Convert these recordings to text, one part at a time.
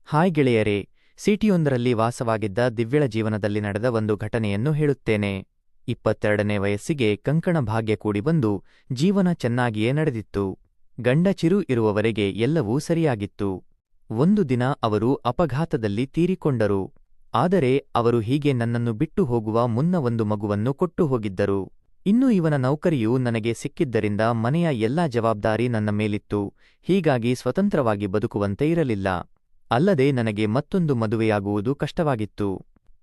Hi ಗೆಳೆಯರೇ, ಸಿಟಿಯೊಂದರಲ್ಲಿ ವಾಸವಾಗಿದ್ದ ದಿವ್ಯಳ ಜೀವನದಲ್ಲಿ ನಡೆದ ಒಂದು ಘಟನೆಯನ್ನು ಹೇಳುತ್ತೇನೆ. 22ನೇ ವಯಸ್ಸಿಗೆ ಕಂಕಣ ಭಾಗ್ಯ ಕೂಡಿ ಬಂದು ಜೀವನ ಚೆನ್ನಾಗಿಯೇ ನಡೆದಿತ್ತು. ಗಂಡ ಚಿರು ಇರುವವರೆಗೆ ಎಲ್ಲವೂ ಸರಿಯಾಗಿತ್ತು. ಒಂದು ದಿನ ಅವರು ಅಪಘಾತದಲ್ಲಿ ತೀರಿಕೊಂಡರು. ಆದರೆ ಅವರು ಹೀಗೆ ನನ್ನನ್ನು ಬಿಟ್ಟು ಹೋಗುವ ಮುನ್ನ ಒಂದು ಮಗುವನ್ನು ಕೊಟ್ಟು ಹೋಗಿದ್ದರು. ಇನ್ನು ಇವನ ನೌಕರಿಯೂ ನನಗೆ ಸಿಕ್ಕಿದ್ದರಿಂದ ಮನೆಯ ಎಲ್ಲಾ ಜವಾಬ್ದಾರಿ ನನ್ನ ಮೇಲಿತ್ತು. ಹೀಗಾಗಿ ಸ್ವತಂತ್ರವಾಗಿ ಬದುಕುವಂತೆ ಇರಲಿಲ್ಲ. ಅಲ್ಲದೆ ನನಗೆ ಮತ್ತೊಂದು ಮದುವೆಯಾಗುವುದು ಕಷ್ಟವಾಗಿತ್ತು.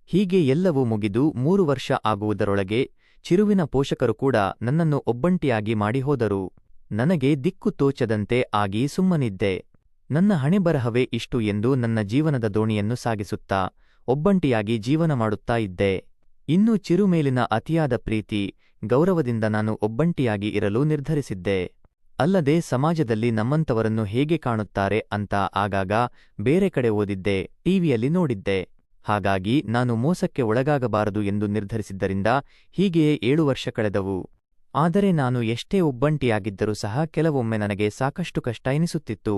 ಹೀಗೆ ಎಲ್ಲವೂ ಮುಗಿದು 3 ವರ್ಷ ಆಗುವುದರೊಳಗೆ ಚಿರುವಿನ ಪೋಷಕರು ಕೂಡ ನನ್ನನ್ನು ಒಬ್ಬಂಟಿಯಾಗಿ ಮಾಡಿ ಹೋದರು. ನನಗೆ ದಿಕ್ಕು ತೋಚದಂತೆ ಆಗಿ ಸುಮ್ಮನಿದ್ದೆ. ನನ್ನ ಹಣೆಬರಹವೇ ಇಷ್ಟು ಎಂದು ನನ್ನ ಜೀವನದ ದೋಣಿಯನ್ನು ಸಾಗಿಸುತ್ತಾ ಒಬ್ಬಂಟಿಯಾಗಿ ಜೀವನ ಮಾಡುತ್ತಾ ಇದ್ದೆ. ಇನ್ನು ಚಿರು ಮೇಲಿನ ಅತಿಯಾದ ಪ್ರೀತಿ, ಗೌರವದಿಂದ ನಾನು ಒಬ್ಬಂಟಿಯಾಗಿ ಇರಲು ನಿರ್ಧರಿಸಿದ್ದೆ. ಅಲ್ಲದೆ ಸಮಾಜದಲ್ಲಿ ನಮ್ಮಂತವರನ್ನು ಹೇಗೆ ಕಾಣುತ್ತಾರೆ ಅಂತ ಆಗಾಗ ಬೇರೆ ಕಡೆ ಓದಿದ್ದೆ, ಟಿವಿಯಲ್ಲಿ ನೋಡಿದ್ದೆ. ಹಾಗಾಗಿ ನಾನು ಮೋಸಕ್ಕೆ ಒಳಗಾಗಬಾರದು ಎಂದು ನಿರ್ಧರಿಸಿದ್ದರಿಂದ ಹೀಗೆಯೇ 7 ವರ್ಷ ಕಳೆದವು. ಆದರೆ ನಾನು ಎಷ್ಟೇ ಒಬ್ಬಂಟಿಯಾಗಿದ್ದರೂ ಸಹ ಕೆಲವೊಮ್ಮೆ ನನಗೆ ಸಾಕಷ್ಟು ಕಷ್ಟ ಎನಿಸುತ್ತಿತ್ತು.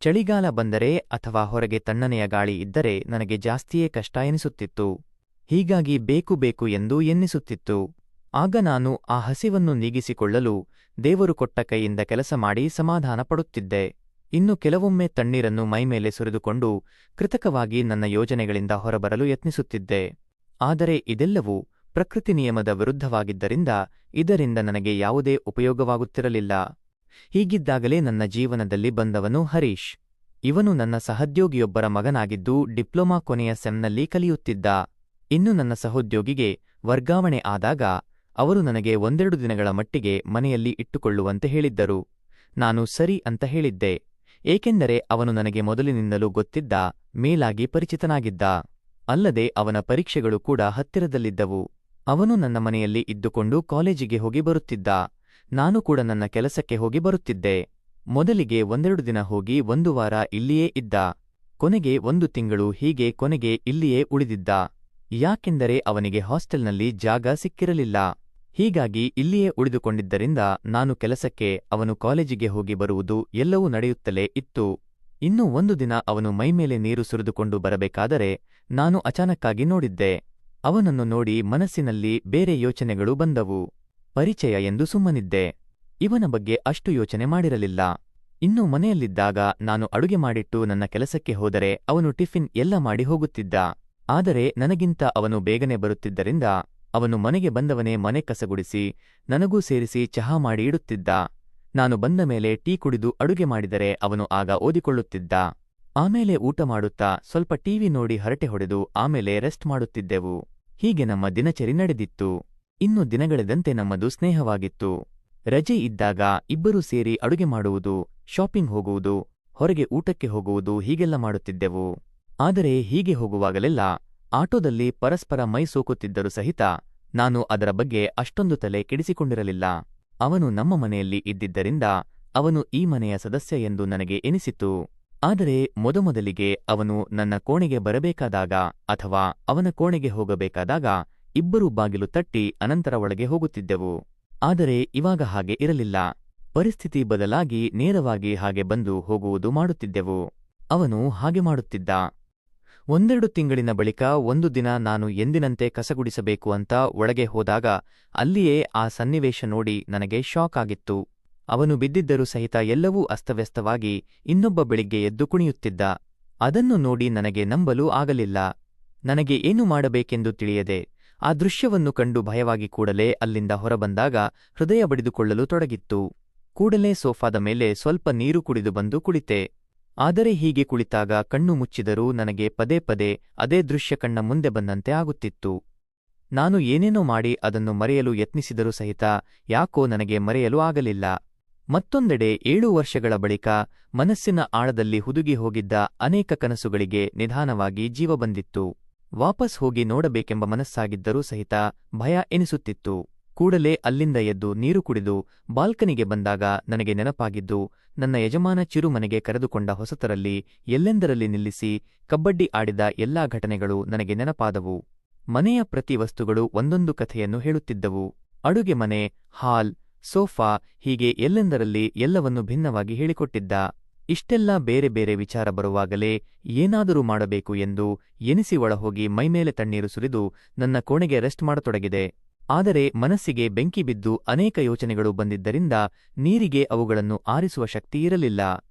ಚಳಿಗಾಲ ಬಂದರೆ ಅಥವಾ ಹೊರಗೆ ತಣ್ಣನೆಯ ಗಾಳಿ ಇದ್ದರೆ ನನಗೆ ಜಾಸ್ತಿಯೇ ಕಷ್ಟ ಎನಿಸುತ್ತಿತ್ತು. ಹೀಗಾಗಿ ಬೇಕು ಎಂದು ಎನ್ನಿಸುತ್ತಿತ್ತು. ಆಗ ನಾನು ಆ ಹಸಿವನ್ನು ನೀಗಿಸಿಕೊಳ್ಳಲು ದೇವರು ಕೊಟ್ಟ ಕೈಯಿಂದ ಕೆಲಸ ಮಾಡಿ ಸಮಾಧಾನ ಪಡುತ್ತಿದ್ದೆ. ಇನ್ನು ಕೆಲವೊಮ್ಮೆ ತಣ್ಣೀರನ್ನು ಮೈಮೇಲೆ ಸುರಿದುಕೊಂಡು ಕೃತಕವಾಗಿ ನನ್ನ ಯೋಜನೆಗಳಿಂದ ಹೊರಬರಲು ಯತ್ನಿಸುತ್ತಿದ್ದೆ. ಆದರೆ ಇದೆಲ್ಲವೂ ಪ್ರಕೃತಿ ನಿಯಮದ ವಿರುದ್ಧವಾಗಿದ್ದರಿಂದ ಇದರಿಂದ ನನಗೆ ಯಾವುದೇ ಉಪಯೋಗವಾಗುತ್ತಿರಲಿಲ್ಲ. ಹೀಗಿದ್ದಾಗಲೇ ನನ್ನ ಜೀವನದಲ್ಲಿ ಬಂದವನು ಹರೀಶ್. ಇವನು ನನ್ನ ಸಹೋದ್ಯೋಗಿಯೊಬ್ಬರ ಮಗನಾಗಿದ್ದು ಡಿಪ್ಲೊಮಾ ಕೊನೆಯ ಸೆಮ್ನಲ್ಲಿ ಕಲಿಯುತ್ತಿದ್ದ. ಇನ್ನು ನನ್ನ ಸಹೋದ್ಯೋಗಿಗೆ ವರ್ಗಾವಣೆ ಆದಾಗ ಅವರು ನನಗೆ 1-2 ದಿನಗಳ ಮಟ್ಟಿಗೆ ಮನೆಯಲ್ಲಿ ಇಟ್ಟುಕೊಳ್ಳುವಂತೆ ಹೇಳಿದ್ದರು. ನಾನು ಸರಿ ಅಂತ ಹೇಳಿದ್ದೆ. ಏಕೆಂದರೆ ಅವನು ನನಗೆ ಮೊದಲಿನಿಂದಲೂ ಗೊತ್ತಿದ್ದ, ಮೇಲಾಗಿ ಪರಿಚಿತನಾಗಿದ್ದ. ಅಲ್ಲದೆ ಅವನ ಪರೀಕ್ಷೆಗಳು ಕೂಡ ಹತ್ತಿರದಲ್ಲಿದ್ದವು. ಅವನು ನನ್ನ ಮನೆಯಲ್ಲಿ ಇದ್ದುಕೊಂಡು ಕಾಲೇಜಿಗೆ ಹೋಗಿ ಬರುತ್ತಿದ್ದ. ನಾನು ಕೂಡ ನನ್ನ ಕೆಲಸಕ್ಕೆ ಹೋಗಿ ಬರುತ್ತಿದ್ದೆ. ಮೊದಲಿಗೆ 1-2 ದಿನ ಹೋಗಿ 1 ವಾರ ಇಲ್ಲಿಯೇ ಇದ್ದ. ಕೊನೆಗೆ 1 ತಿಂಗಳು, ಹೀಗೆ ಕೊನೆಗೆ ಇಲ್ಲಿಯೇ ಉಳಿದಿದ್ದ. ಯಾಕೆಂದರೆ ಅವನಿಗೆ ಹಾಸ್ಟೆಲ್ನಲ್ಲಿ ಜಾಗ ಸಿಕ್ಕಿರಲಿಲ್ಲ. ಹೀಗಾಗಿ ಇಲ್ಲಿಯೇ ಉಳಿದುಕೊಂಡಿದ್ದರಿಂದ ನಾನು ಕೆಲಸಕ್ಕೆ, ಅವನು ಕಾಲೇಜಿಗೆ ಹೋಗಿ ಬರುವುದು ಎಲ್ಲವೂ ನಡೆಯುತ್ತಲೇ ಇತ್ತು. ಇನ್ನು ಒಂದು ದಿನ ಅವನು ಮೈಮೇಲೆ ನೀರು ಸುರಿದುಕೊಂಡು ಬರಬೇಕಾದರೆ ನಾನು ಅಚಾನಕ್ಕಾಗಿ ನೋಡಿದ್ದೆ. ಅವನನ್ನು ನೋಡಿ ಮನಸ್ಸಿನಲ್ಲಿ ಬೇರೆ ಯೋಚನೆಗಳು ಬಂದವು. ಪರಿಚಯ ಎಂದು ಸುಮ್ಮನಿದ್ದೆ. ಇವನ ಬಗ್ಗೆ ಅಷ್ಟು ಯೋಚನೆ ಮಾಡಿರಲಿಲ್ಲ. ಇನ್ನು ಮನೆಯಲ್ಲಿದ್ದಾಗ ನಾನು ಅಡುಗೆ ಮಾಡಿಟ್ಟು ನನ್ನ ಕೆಲಸಕ್ಕೆ ಹೋದರೆ ಅವನು ಟಿಫಿನ್ ಎಲ್ಲ ಮಾಡಿ ಹೋಗುತ್ತಿದ್ದ. ಆದರೆ ನನಗಿಂತ ಅವನು ಬೇಗನೆ ಬರುತ್ತಿದ್ದರಿಂದ ಅವನು ಮನೆಗೆ ಬಂದವನೇ ಮನೆ ಕಸಗುಡಿಸಿ ನನಗೂ ಸೇರಿಸಿ ಚಹಾ ಮಾಡಿ ಇಡುತ್ತಿದ್ದ. ನಾನು ಬಂದ ಮೇಲೆ ಟೀ ಕುಡಿದು ಅಡುಗೆ ಮಾಡಿದರೆ ಅವನು ಆಗ ಓದಿಕೊಳ್ಳುತ್ತಿದ್ದ. ಆಮೇಲೆ ಊಟ ಮಾಡುತ್ತಾ ಸ್ವಲ್ಪ ಟಿವಿ ನೋಡಿ ಹರಟೆ ಹೊಡೆದು ಆಮೇಲೆ ರೆಸ್ಟ್ ಮಾಡುತ್ತಿದ್ದೆವು. ಹೀಗೆ ನಮ್ಮ ದಿನಚರಿ ನಡೆದಿತ್ತು. ಇನ್ನು ದಿನಗಳೆದಂತೆ ನಮ್ಮದು ಸ್ನೇಹವಾಗಿತ್ತು. ರಜೆ ಇದ್ದಾಗ ಇಬ್ಬರೂ ಸೇರಿ ಅಡುಗೆ ಮಾಡುವುದು, ಶಾಪಿಂಗ್ ಹೋಗುವುದು, ಹೊರಗೆ ಊಟಕ್ಕೆ ಹೋಗುವುದು ಹೀಗೆಲ್ಲ ಮಾಡುತ್ತಿದ್ದೆವು. ಆದರೆ ಹೀಗೆ ಹೋಗುವಾಗಲೆಲ್ಲ ಆಟೋದಲ್ಲಿ ಪರಸ್ಪರ ಮೈ ಸೋಕುತ್ತಿದ್ದರೂ ಸಹಿತ ನಾನು ಅದರ ಬಗ್ಗೆ ಅಷ್ಟೊಂದು ತಲೆ ಕೆಡಿಸಿಕೊಂಡಿರಲಿಲ್ಲ. ಅವನು ನಮ್ಮ ಮನೆಯಲ್ಲಿ ಇದ್ದಿದ್ದರಿಂದ ಅವನು ಈ ಮನೆಯ ಸದಸ್ಯ ಎಂದು ನನಗೆ ಎನಿಸಿತು. ಆದರೆ ಮೊದಮೊದಲಿಗೆ ಅವನು ನನ್ನ ಕೋಣೆಗೆ ಬರಬೇಕಾದಾಗ ಅಥವಾ ಅವನ ಕೋಣೆಗೆ ಹೋಗಬೇಕಾದಾಗ ಇಬ್ಬರೂ ಬಾಗಿಲು ತಟ್ಟಿ ಅನಂತರ ಒಳಗೆ ಹೋಗುತ್ತಿದ್ದೆವು. ಆದರೆ ಇವಾಗ ಹಾಗೆ ಇರಲಿಲ್ಲ. ಪರಿಸ್ಥಿತಿ ಬದಲಾಗಿ ನೇರವಾಗಿ ಹಾಗೆ ಬಂದು ಹೋಗುವುದು ಮಾಡುತ್ತಿದ್ದೆವು. ಅವನು ಹಾಗೆ ಮಾಡುತ್ತಿದ್ದ. 1-2 ತಿಂಗಳಿನ ಬಳಿಕ ಒಂದು ದಿನ ನಾನು ಎಂದಿನಂತೆ ಕಸಗುಡಿಸಬೇಕು ಅಂತ ಒಳಗೆ ಹೋದಾಗ ಅಲ್ಲಿಯೇ ಆ ಸನ್ನಿವೇಶ ನೋಡಿ ನನಗೆ ಶಾಕ್ ಆಗಿತ್ತು. ಅವನು ಬಿದ್ದಿದ್ದರೂ ಸಹಿತ ಎಲ್ಲವೂ ಅಸ್ತವ್ಯಸ್ತವಾಗಿ ಇನ್ನೊಬ್ಬ ಬೆಳಿಗ್ಗೆ ಎದ್ದು ಕುಣಿಯುತ್ತಿದ್ದ. ಅದನ್ನು ನೋಡಿ ನನಗೆ ನಂಬಲು ಆಗಲಿಲ್ಲ. ನನಗೆ ಏನು ಮಾಡಬೇಕೆಂದು ತಿಳಿಯದೆ ಆ ದೃಶ್ಯವನ್ನು ಕಂಡು ಭಯವಾಗಿ ಕೂಡಲೇ ಅಲ್ಲಿಂದ ಹೊರಬಂದಾಗ ಹೃದಯ ಬಡಿದುಕೊಳ್ಳಲು ತೊಡಗಿತ್ತು. ಕೂಡಲೇ ಸೋಫಾದ ಮೇಲೆ ಸ್ವಲ್ಪ ನೀರು ಕುಡಿದು ಬಂದು ಕುಳಿತೆ. ಆದರೆ ಹೀಗೆ ಕುಳಿತಾಗ ಕಣ್ಣು ಮುಚ್ಚಿದರೂ ನನಗೆ ಪದೇ ಪದೇ ಅದೇ ದೃಶ್ಯ ಕಣ್ಣ ಮುಂದೆ ಬಂದಂತೆ ಆಗುತ್ತಿತ್ತು. ನಾನು ಏನೇನೋ ಮಾಡಿ ಅದನ್ನು ಮರೆಯಲು ಯತ್ನಿಸಿದರೂ ಸಹಿತ ಯಾಕೋ ನನಗೆ ಮರೆಯಲು ಆಗಲಿಲ್ಲ. ಮತ್ತೊಂದೆಡೆ 7 ವರ್ಷಗಳ ಬಳಿಕ ಮನಸ್ಸಿನ ಆಳದಲ್ಲಿ ಹುದುಗಿ ಹೋಗಿದ್ದ ಅನೇಕ ಕನಸುಗಳಿಗೆ ನಿಧಾನವಾಗಿ ಜೀವ ಬಂದಿತ್ತು. ವಾಪಸ್ ಹೋಗಿ ನೋಡಬೇಕೆಂಬ ಮನಸ್ಸಾಗಿದ್ದರೂ ಸಹಿತ ಭಯ ಎನಿಸುತ್ತಿತ್ತು. ಕೂಡಲೇ ಅಲ್ಲಿಂದ ಎದ್ದು ನೀರು ಕುಡಿದು ಬಾಲ್ಕನಿಗೆ ಬಂದಾಗ ನನಗೆ ನೆನಪಾಗಿದ್ದು, ನನ್ನ ಯಜಮಾನ ಚಿರು ಮನೆಗೆ ಕರೆದುಕೊಂಡ ಹೊಸತರಲ್ಲಿ ಎಲ್ಲೆಂದರಲ್ಲಿ ನಿಲ್ಲಿಸಿ ಕಬ್ಬಡ್ಡಿ ಆಡಿದ ಎಲ್ಲಾ ಘಟನೆಗಳು ನನಗೆ ನೆನಪಾದವು. ಮನೆಯ ಪ್ರತಿ ವಸ್ತುಗಳು ಒಂದೊಂದು ಕಥೆಯನ್ನು ಹೇಳುತ್ತಿದ್ದವು. ಅಡುಗೆ ಮನೆ, ಹಾಲ್, ಸೋಫಾ ಹೀಗೆ ಎಲ್ಲೆಂದರಲ್ಲಿ ಎಲ್ಲವನ್ನು ಭಿನ್ನವಾಗಿ ಹೇಳಿಕೊಟ್ಟಿದ್ದ. ಇಷ್ಟೆಲ್ಲ ಬೇರೆ ಬೇರೆ ವಿಚಾರ ಬರುವಾಗಲೇ ಏನಾದರೂ ಮಾಡಬೇಕು ಎಂದು ಎನಿಸಿ ಒಳಹೋಗಿ ಮೈಮೇಲೆ ತಣ್ಣೀರು ಸುರಿದು ನನ್ನ ಕೋಣೆಗೆ ರೆಸ್ಟ್ ಮಾಡತೊಡಗಿದೆ. ಆದರೆ ಮನಸ್ಸಿಗೆ ಬೆಂಕಿ ಬಿದ್ದು ಅನೇಕ ಯೋಚನೆಗಳು ಬಂದಿದ್ದರಿಂದ ನೀರಿಗೆ ಅವುಗಳನ್ನು ಆರಿಸುವ ಶಕ್ತಿ ಇರಲಿಲ್ಲ.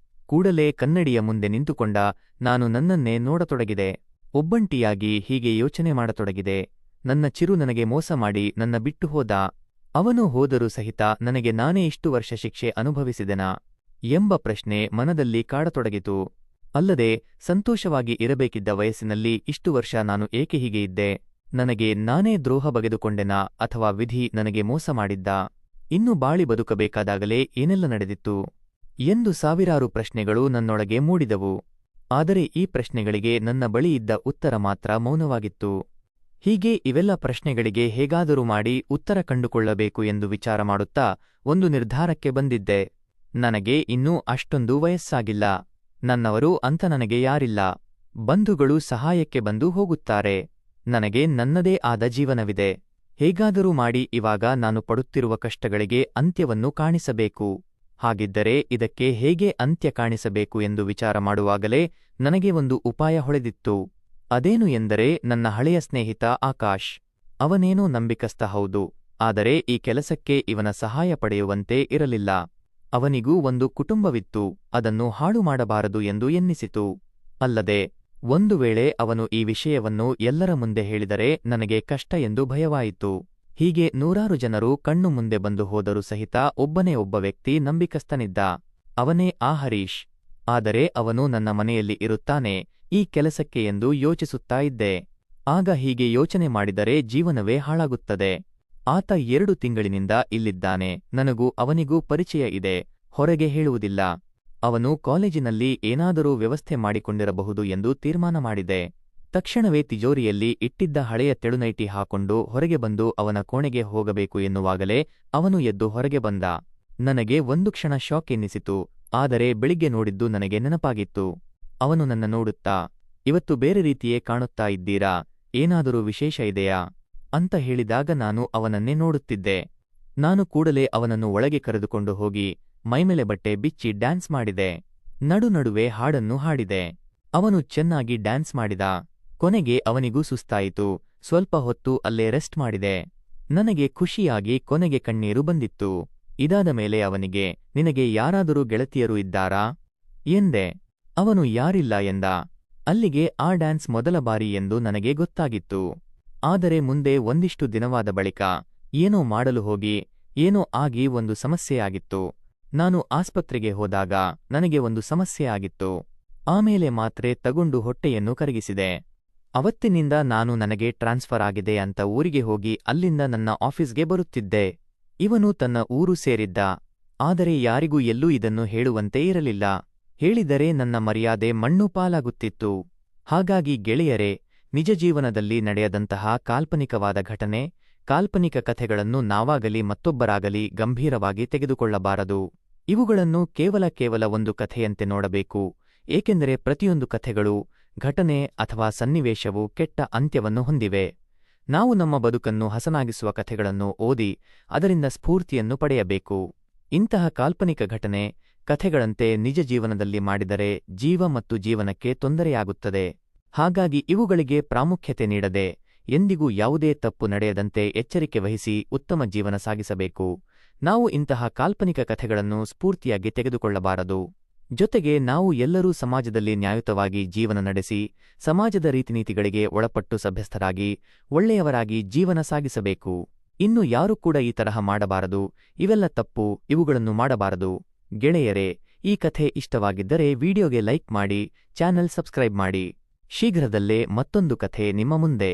ಕೂಡಲೇ ಕನ್ನಡಿಯ ಮುಂದೆ ನಿಂತುಕೊಂಡ ನಾನು ನನ್ನನ್ನೇ ನೋಡತೊಡಗಿದೆ. ಒಬ್ಬಂಟಿಯಾಗಿ ಹೀಗೆ ಯೋಚನೆ ಮಾಡತೊಡಗಿದೆ. ನನ್ನ ಚಿರು ನನಗೆ ಮೋಸ ಮಾಡಿ ನನ್ನ ಬಿಟ್ಟು ಹೋದ. ಅವನು ಹೋದರೂ ಸಹಿತ ನನಗೆ ನಾನೇ ಇಷ್ಟು ವರ್ಷ ಶಿಕ್ಷೆ ಅನುಭವಿಸಿದೆನಾ ಎಂಬ ಪ್ರಶ್ನೆ ಮನದಲ್ಲಿ ಕಾಡತೊಡಗಿತು. ಅಲ್ಲದೆ ಸಂತೋಷವಾಗಿ ಇರಬೇಕಿದ್ದ ವಯಸ್ಸಿನಲ್ಲಿ ಇಷ್ಟು ವರ್ಷ ನಾನು ಏಕೆ ಹೀಗೆ ಇದ್ದೆ? ನನಗೆ ನಾನೇ ದ್ರೋಹ ಬಗೆದುಕೊಂಡೆನಾ ಅಥವಾ ವಿಧಿ ನನಗೆ ಮೋಸ ಮಾಡಿದ್ದ? ಇನ್ನು ಬಾಳಿ ಬದುಕಬೇಕಾದಾಗಲೇ ಏನೆಲ್ಲ ನಡೆದಿತ್ತು ಎಂದು ಸಾವಿರಾರು ಪ್ರಶ್ನೆಗಳು ನನ್ನೊಳಗೆ ಮೂಡಿದವು. ಆದರೆ ಈ ಪ್ರಶ್ನೆಗಳಿಗೆ ನನ್ನ ಬಳಿ ಇದ್ದ ಉತ್ತರ ಮಾತ್ರ ಮೌನವಾಗಿತ್ತು. ಹೀಗೆ ಇವೆಲ್ಲ ಪ್ರಶ್ನೆಗಳಿಗೆ ಹೇಗಾದರೂ ಮಾಡಿ ಉತ್ತರ ಕಂಡುಕೊಳ್ಳಬೇಕು ಎಂದು ವಿಚಾರ ಮಾಡುತ್ತಾ ಒಂದು ನಿರ್ಧಾರಕ್ಕೆ ಬಂದಿದ್ದೆ. ನನಗೆ ಇನ್ನೂ ಅಷ್ಟೊಂದು ವಯಸ್ಸಾಗಿಲ್ಲ. ನನ್ನವರು ಅಂತ ನನಗೆ ಯಾರಿಲ್ಲ. ಬಂಧುಗಳು ಸಹಾಯಕ್ಕೆ ಬಂದು ಹೋಗುತ್ತಾರೆ. ನನಗೆ ನನ್ನದೇ ಆದ ಜೀವನವಿದೆ. ಹೇಗಾದರೂ ಮಾಡಿ ಇವಾಗ ನಾನು ಪಡುತ್ತಿರುವ ಕಷ್ಟಗಳಿಗೆ ಅಂತ್ಯವನ್ನು ಕಾಣಿಸಬೇಕು. ಹಾಗಿದ್ದರೆ ಇದಕ್ಕೆ ಹೇಗೆ ಅಂತ್ಯ ಕಾಣಿಸಬೇಕು ಎಂದು ವಿಚಾರ ಮಾಡುವಾಗಲೇ ನನಗೆ ಒಂದು ಉಪಾಯ ಹೊಳೆದಿತ್ತು. ಅದೇನು ಎಂದರೆ ನನ್ನ ಹಳೆಯ ಸ್ನೇಹಿತ ಆಕಾಶ್. ಅವನೇನೋ ನಂಬಿಕಸ್ಥ ಹೌದು, ಆದರೆ ಈ ಕೆಲಸಕ್ಕೆ ಇವನ ಸಹಾಯ ಪಡೆಯುವಂತೆ ಇರಲಿಲ್ಲ. ಅವನಿಗೂ ಒಂದು ಕುಟುಂಬವಿತ್ತು, ಅದನ್ನು ಹಾಳು ಮಾಡಬಾರದು ಎಂದು ಎನ್ನಿಸಿತು. ಅಲ್ಲದೆ ಒಂದು ವೇಳೆ ಅವನು ಈ ವಿಷಯವನ್ನು ಎಲ್ಲರ ಮುಂದೆ ಹೇಳಿದರೆ ನನಗೆ ಕಷ್ಟ ಎಂದು ಭಯವಾಯಿತು. ಹೀಗೆ ನೂರಾರು ಜನರು ಕಣ್ಣು ಮುಂದೆ ಬಂದು ಹೋದರೂ ಸಹಿತ ಒಬ್ಬನೇ ಒಬ್ಬ ವ್ಯಕ್ತಿ ನಂಬಿಕಸ್ಥನಿದ್ದ. ಅವನೇ ಆ ಹರೀಶ್. ಆದರೆ ಅವನು ನನ್ನ ಮನೆಯಲ್ಲಿ ಇರುತ್ತಾನೆ ಈ ಕೆಲಸಕ್ಕೆ ಎಂದು ಯೋಚಿಸುತ್ತಾ ಇದ್ದೆ. ಆಗ ಹೀಗೆ ಯೋಚನೆ ಮಾಡಿದರೆ ಜೀವನವೇ ಹಾಳಾಗುತ್ತದೆ. ಆತ 2 ತಿಂಗಳಿನಿಂದ ಇಲ್ಲಿದ್ದಾನೆ. ನನಗೂ ಅವನಿಗೂ ಪರಿಚಯ ಇದೆ, ಹೊರಗೆ ಹೇಳುವುದಿಲ್ಲ. ಅವನು ಕಾಲೇಜಿನಲ್ಲಿ ಏನಾದರೂ ವ್ಯವಸ್ಥೆ ಮಾಡಿಕೊಂಡಿರಬಹುದು ಎಂದು ತೀರ್ಮಾನ ಮಾಡಿದೆ. ತಕ್ಷಣವೇ ತಿಜೋರಿಯಲ್ಲಿ ಇಟ್ಟಿದ್ದ ಹಳೆಯ ತೆಳುನೈಟಿ ಹಾಕೊಂಡು ಹೊರಗೆ ಬಂದು ಅವನ ಕೋಣೆಗೆ ಹೋಗಬೇಕು ಎನ್ನುವಾಗಲೇ ಅವನು ಎದ್ದು ಹೊರಗೆ ಬಂದ. ನನಗೆ ಒಂದು ಕ್ಷಣ ಶಾಕ್ ಎನ್ನಿಸಿತು. ಆದರೆ ಬೆಳಿಗ್ಗೆ ನೋಡಿದ್ದು ನನಗೆ ನೆನಪಾಗಿತ್ತು. ಅವನು ನನ್ನ ನೋಡುತ್ತಾ, ಇವತ್ತು ಬೇರೆ ರೀತಿಯೇ ಕಾಣುತ್ತಾ ಇದ್ದೀರಾ, ಏನಾದರೂ ವಿಶೇಷ ಇದೆಯಾ ಅಂತ ಹೇಳಿದಾಗ ನಾನು ಅವನನ್ನೇ ನೋಡುತ್ತಿದ್ದೆ. ನಾನು ಕೂಡಲೇ ಅವನನ್ನು ಒಳಗೆ ಕರೆದುಕೊಂಡು ಹೋಗಿ ಮೈಮೇಲೆ ಬಟ್ಟೆ ಬಿಚ್ಚಿ ಡ್ಯಾನ್ಸ್ ಮಾಡಿದೆ. ನಡುನಡುವೆ ಹಾಡನ್ನು ಹಾಡಿದೆ. ಅವನು ಚೆನ್ನಾಗಿ ಡ್ಯಾನ್ಸ್ ಮಾಡಿದ. ಕೊನೆಗೆ ಅವನಿಗೂ ಸುಸ್ತಾಯಿತು. ಸ್ವಲ್ಪ ಹೊತ್ತು ಅಲ್ಲೇ ರೆಸ್ಟ್ ಮಾಡಿದೆ. ನನಗೆ ಖುಷಿಯಾಗಿ ಕೊನೆಗೆ ಕಣ್ಣೀರು ಬಂದಿತ್ತು. ಇದಾದ ಮೇಲೆ ಅವನಿಗೆ, ನಿನಗೆ ಯಾರಾದರೂ ಗೆಳತಿಯರು ಇದ್ದಾರಾ ಎಂದೆ. ಅವನು ಯಾರಿಲ್ಲ ಎಂದ. ಅಲ್ಲಿಗೆ ಆ ಡ್ಯಾನ್ಸ್ ಮೊದಲ ಬಾರಿ ಎಂದು ನನಗೆ ಗೊತ್ತಾಗಿತ್ತು. ಆದರೆ ಮುಂದೆ ಒಂದಿಷ್ಟು ದಿನವಾದ ಬಳಿಕ ಏನೋ ಮಾಡಲು ಹೋಗಿ ಏನೋ ಆಗಿ ಒಂದು ಸಮಸ್ಯೆಯಾಗಿತ್ತು. ನಾನು ಆಸ್ಪತ್ರೆಗೆ ಹೋದಾಗ ನನಗೆ ಒಂದು ಸಮಸ್ಯೆ ಆಗಿತ್ತು. ಆಮೇಲೆ ಮಾತ್ರೆ ತಗೊಂಡು ಹೊಟ್ಟೆಯನ್ನು ಕರಗಿಸಿದೆ. ಅವತ್ತಿನಿಂದ ನಾನು ನನಗೆ ಟ್ರಾನ್ಸ್ಫರ್ ಆಗಿದೆ ಅಂತ ಊರಿಗೆ ಹೋಗಿ ಅಲ್ಲಿಂದ ನನ್ನ ಆಫೀಸ್ಗೆ ಬರುತ್ತಿದ್ದೆ. ಇವನು ತನ್ನ ಊರು ಸೇರಿದ್ದ. ಆದರೆ ಯಾರಿಗೂ ಎಲ್ಲೂ ಇದನ್ನು ಹೇಳುವಂತೆ ಇರಲಿಲ್ಲ. ಹೇಳಿದರೆ ನನ್ನ ಮರ್ಯಾದೆ ಮಣ್ಣು ಪಾಲಾಗುತ್ತಿತ್ತು. ಹಾಗಾಗಿ ಗೆಳೆಯರೇ, ನಿಜ ಜೀವನದಲ್ಲಿ ನಡೆಯದಂತಹ ಕಾಲ್ಪನಿಕವಾದ ಘಟನೆ, ಕಾಲ್ಪನಿಕ ಕಥೆಗಳನ್ನು ನಾವಾಗಲಿ ಮತ್ತೊಬ್ಬರಾಗಲಿ ಗಂಭೀರವಾಗಿ ತೆಗೆದುಕೊಳ್ಳಬಾರದು. ಇವುಗಳನ್ನು ಕೇವಲ ಒಂದು ಕಥೆಯಂತೆ ನೋಡಬೇಕು. ಏಕೆಂದರೆ ಪ್ರತಿಯೊಂದು ಕಥೆಗಳು, ಘಟನೆ ಅಥವಾ ಸನ್ನಿವೇಶವು ಕೆಟ್ಟ ಅಂತ್ಯವನ್ನು ಹೊಂದಿವೆ. ನಾವು ನಮ್ಮ ಬದುಕನ್ನು ಹಸನಾಗಿಸುವ ಕಥೆಗಳನ್ನು ಓದಿ ಅದರಿಂದ ಸ್ಫೂರ್ತಿಯನ್ನು ಪಡೆಯಬೇಕು. ಇಂತಹ ಕಾಲ್ಪನಿಕ ಘಟನೆ, ಕಥೆಗಳಂತೆ ನಿಜ ಜೀವನದಲ್ಲಿ ಮಾಡಿದರೆ ಜೀವ ಮತ್ತು ಜೀವನಕ್ಕೆ ತೊಂದರೆಯಾಗುತ್ತದೆ. ಹಾಗಾಗಿ ಇವುಗಳಿಗೆ ಪ್ರಾಮುಖ್ಯತೆ ನೀಡದೆ ಎಂದಿಗೂ ಯಾವುದೇ ತಪ್ಪು ನಡೆಯದಂತೆ ಎಚ್ಚರಿಕೆ ವಹಿಸಿ ಉತ್ತಮ ಜೀವನ ಸಾಗಿಸಬೇಕು. ನಾವು ಇಂತಹ ಕಾಲ್ಪನಿಕ ಕಥೆಗಳನ್ನು ಸ್ಫೂರ್ತಿಯಾಗಿ ತೆಗೆದುಕೊಳ್ಳಬಾರದು. ಜೊತೆಗೆ ನಾವು ಎಲ್ಲರೂ ಸಮಾಜದಲ್ಲಿ ನ್ಯಾಯಯುತವಾಗಿ ಜೀವನ ನಡೆಸಿ ಸಮಾಜದ ರೀತಿನೀತಿಗಳಿಗೆ ಒಳಪಟ್ಟು ಸಭ್ಯಸ್ಥರಾಗಿ ಒಳ್ಳೆಯವರಾಗಿ ಜೀವನ ಸಾಗಿಸಬೇಕು. ಇನ್ನು ಯಾರೂ ಕೂಡ ಈ ತರಹ ಮಾಡಬಾರದು. ಇವೆಲ್ಲ ತಪ್ಪು, ಇವುಗಳನ್ನು ಮಾಡಬಾರದು. ಗೆಳೆಯರೇ, ಈ ಕಥೆ ಇಷ್ಟವಾಗಿದ್ದರೆ ವಿಡಿಯೋಗೆ ಲೈಕ್ ಮಾಡಿ, ಚಾನೆಲ್ ಸಬ್ಸ್ಕ್ರೈಬ್ ಮಾಡಿ. ಶೀಘ್ರದಲ್ಲೇ ಮತ್ತೊಂದು ಕಥೆ ನಿಮ್ಮ ಮುಂದೆ.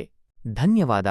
ಧನ್ಯವಾದ.